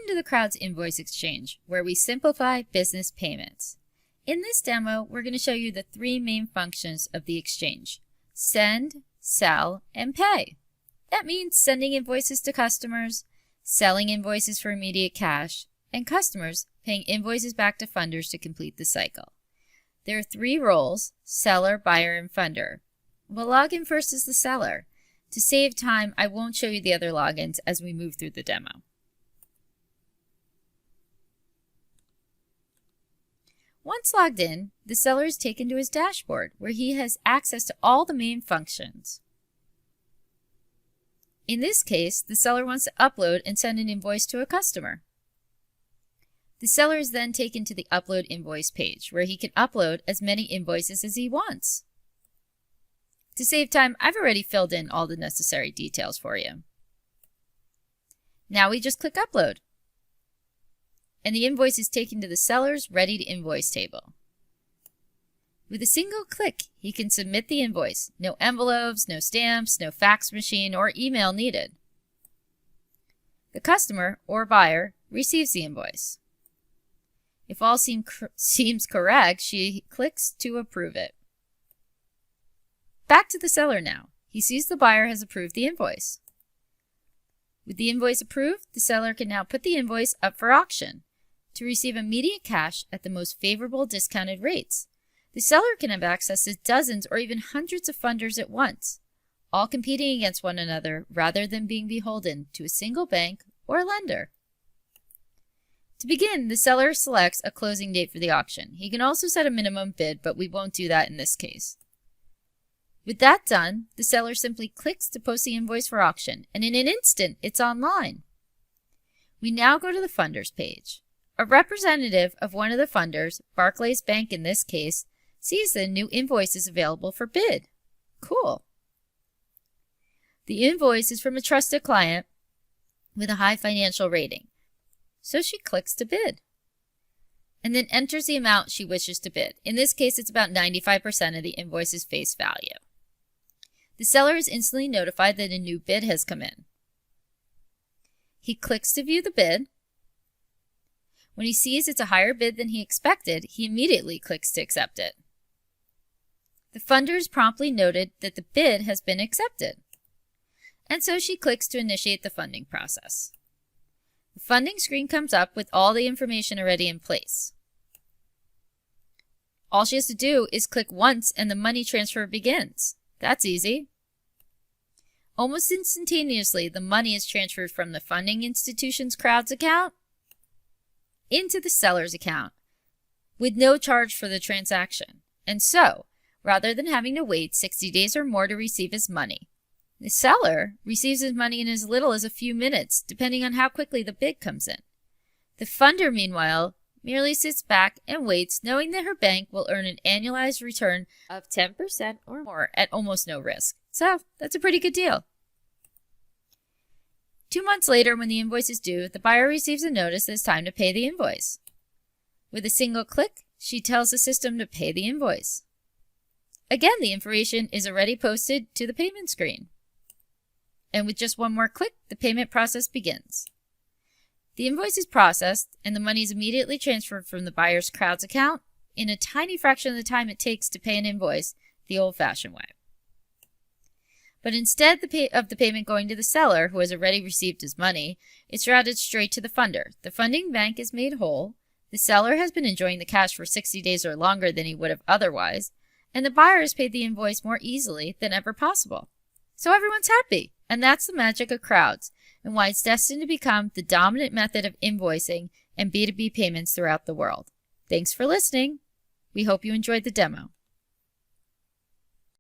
Welcome to the Crowdz Invoice Exchange, where we simplify business payments. In this demo, we're going to show you the three main functions of the exchange: send, sell, and pay. That means sending invoices to customers, selling invoices for immediate cash, and customers paying invoices back to funders to complete the cycle. There are three roles: seller, buyer, and funder. We'll log in first as the seller. To save time, I won't show you the other logins as we move through the demo. Once logged in, the seller is taken to his dashboard, where he has access to all the main functions. In this case, the seller wants to upload and send an invoice to a customer. The seller is then taken to the Upload Invoice page, where he can upload as many invoices as he wants. To save time, I've already filled in all the necessary details for you. Now we just click Upload, and the invoice is taken to the seller's Ready to Invoice table. With a single click, he can submit the invoice. No envelopes, no stamps, no fax machine or email needed. The customer or buyer receives the invoice. If all seems correct, she clicks to approve it. Back to the seller now. He sees the buyer has approved the invoice. With the invoice approved, the seller can now put the invoice up for auction to receive immediate cash at the most favorable discounted rates. The seller can have access to dozens or even hundreds of funders at once, all competing against one another rather than being beholden to a single bank or lender. To begin, the seller selects a closing date for the auction. He can also set a minimum bid, but we won't do that in this case. With that done, the seller simply clicks to post the invoice for auction, and in an instant, it's online. We now go to the funders page. A representative of one of the funders, Barclays Bank in this case, sees the new invoice is available for bid. Cool. The invoice is from a trusted client with a high financial rating, so she clicks to bid and then enters the amount she wishes to bid. In this case, it's about 95% of the invoice's face value. The seller is instantly notified that a new bid has come in. He clicks to view the bid. When he sees it's a higher bid than he expected, he immediately clicks to accept it. The funders promptly noted that the bid has been accepted, and so she clicks to initiate the funding process. The funding screen comes up with all the information already in place. All she has to do is click once and the money transfer begins. That's easy. Almost instantaneously, the money is transferred from the funding institution's Crowdz account into the seller's account with no charge for the transaction. And so, rather than having to wait 60 days or more to receive his money, the seller receives his money in as little as a few minutes, depending on how quickly the bid comes in. The funder, meanwhile, merely sits back and waits, knowing that her bank will earn an annualized return of 10% or more at almost no risk. So, that's a pretty good deal. 2 months later, when the invoice is due, the buyer receives a notice that it's time to pay the invoice. With a single click, she tells the system to pay the invoice. Again, the information is already posted to the payment screen. And with just one more click, the payment process begins. The invoice is processed, and the money is immediately transferred from the buyer's Crowdz account in a tiny fraction of the time it takes to pay an invoice the old-fashioned way. But instead of the payment going to the seller, who has already received his money, it's routed straight to the funder. The funding bank is made whole, the seller has been enjoying the cash for 60 days or longer than he would have otherwise, and the buyer has paid the invoice more easily than ever possible. So everyone's happy, and that's the magic of Crowdz, and why it's destined to become the dominant method of invoicing and B2B payments throughout the world. Thanks for listening. We hope you enjoyed the demo.